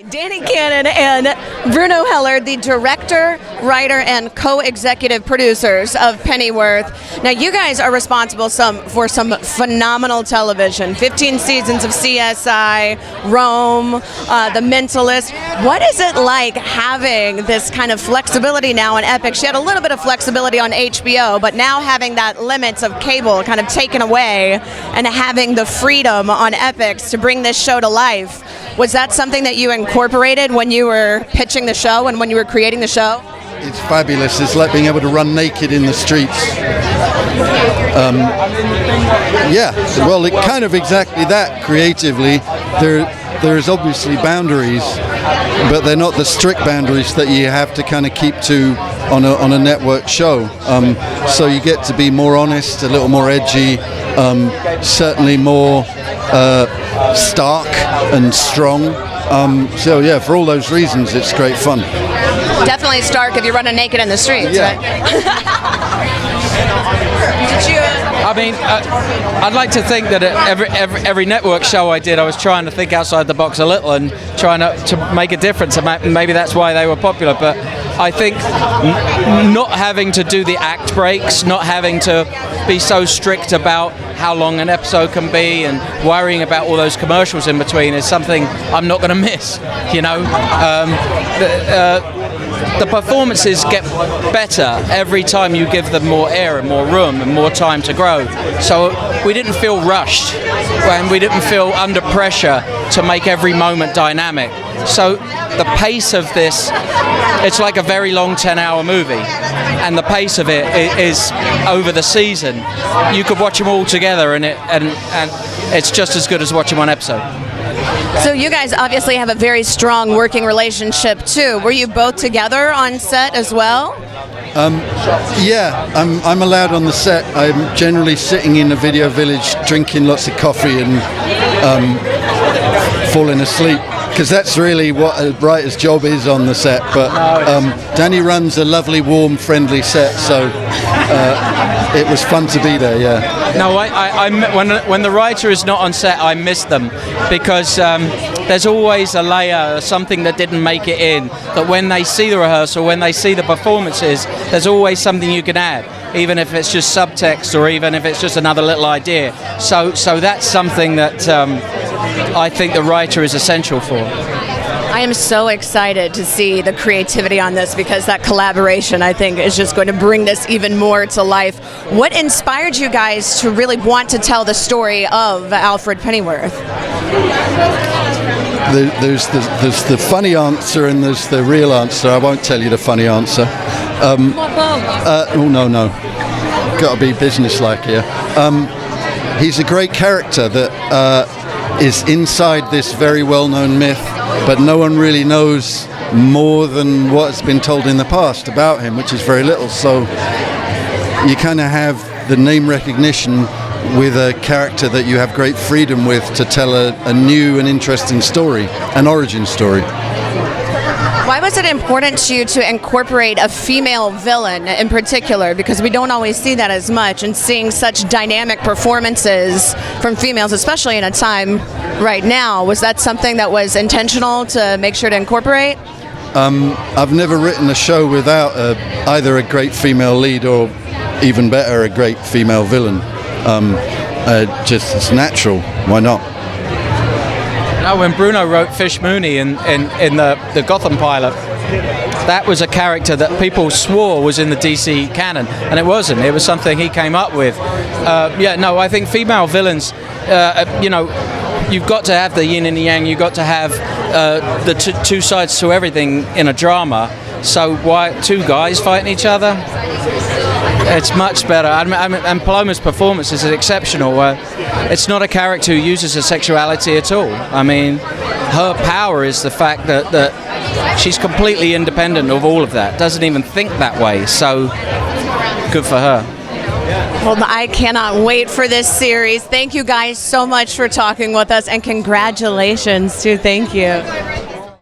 Danny Cannon and Bruno Heller, the director, writer, and co-executive producers of Pennyworth. Now, you guys are responsible for some phenomenal television. 15 seasons of CSI, Rome, The Mentalist. What is it like having this kind of flexibility now on Epix? You had a little bit of flexibility on HBO, but now having that limits of cable kind of taken away and having the freedom on Epix to bring this show to life. Was that something that you incorporated when you were pitching the show and when you were creating the show? It's fabulous. It's like being able to run naked in the streets. Yeah, well, it kind of exactly that creatively. There's obviously boundaries, but they're not the strict boundaries that you have to kind of keep to on a network show. So you get to be more honest, a little more edgy, certainly more stark and strong. So yeah, for all those reasons, it's great fun. Definitely stark if you're running naked in the streets, yeah. Right? Did you? I mean, I'd like to think that every network show I did, I was trying to think outside the box a little and trying to make a difference. And maybe that's why they were popular. But I think not having to do the act breaks, not having to be so strict about how long an episode can be and worrying about all those commercials in between is something I'm not going to miss, you know. The performances get better every time you give them more air and more room and more time to grow. So we didn't feel rushed and we didn't feel under pressure to make every moment dynamic. So the pace of this, it's like a very long 10-hour movie, and the pace of it is over the season. You could watch them all together and it's just as good as watching one episode. So you guys obviously have a very strong working relationship too. Were you both together on set as well? Yeah, I'm allowed on the set. I'm generally sitting in a video village drinking lots of coffee and falling asleep, because that's really what a writer's job is on the set. But Danny runs a lovely, warm, friendly set, so it was fun to be there, yeah. No, when the writer is not on set, I miss them, because there's always a layer, something that didn't make it in, that when they see the rehearsal, when they see the performances, there's always something you can add, even if it's just subtext or even if it's just another little idea. So that's something that I think the writer is essential for. I am so excited to see the creativity on this, because that collaboration, I think, is just going to bring this even more to life. What inspired you guys to really want to tell the story of Alfred Pennyworth? There's the funny answer and there's the real answer. I won't tell you the funny answer. Oh, no. Got to be businesslike here. He's a great character that is inside this very well-known myth, but no one really knows more than what's been told in the past about him, which is very little. So you kind of have the name recognition with a character that you have great freedom with to tell a new and interesting story, an origin story. Why was it important to you to incorporate a female villain in particular? Because we don't always see that as much, and seeing such dynamic performances from females, especially in a time right now, was that something that was intentional to make sure to incorporate? I've never written a show without either a great female lead or, even better, a great female villain. Just it's natural. Why not? No, when Bruno wrote Fish Mooney in the Gotham pilot, that was a character that people swore was in the DC canon, and it wasn't. It was something he came up with. I think female villains, you've got to have the yin and the yang. You've got to have the two sides to everything in a drama. So why two guys fighting each other? It's much better. And Paloma's performance is exceptional. It's not a character who uses her sexuality at all. I mean, her power is the fact that she's completely independent of all of that. Doesn't even think that way. So good for her. Well, I cannot wait for this series. Thank you guys so much for talking with us, and congratulations too. Thank you.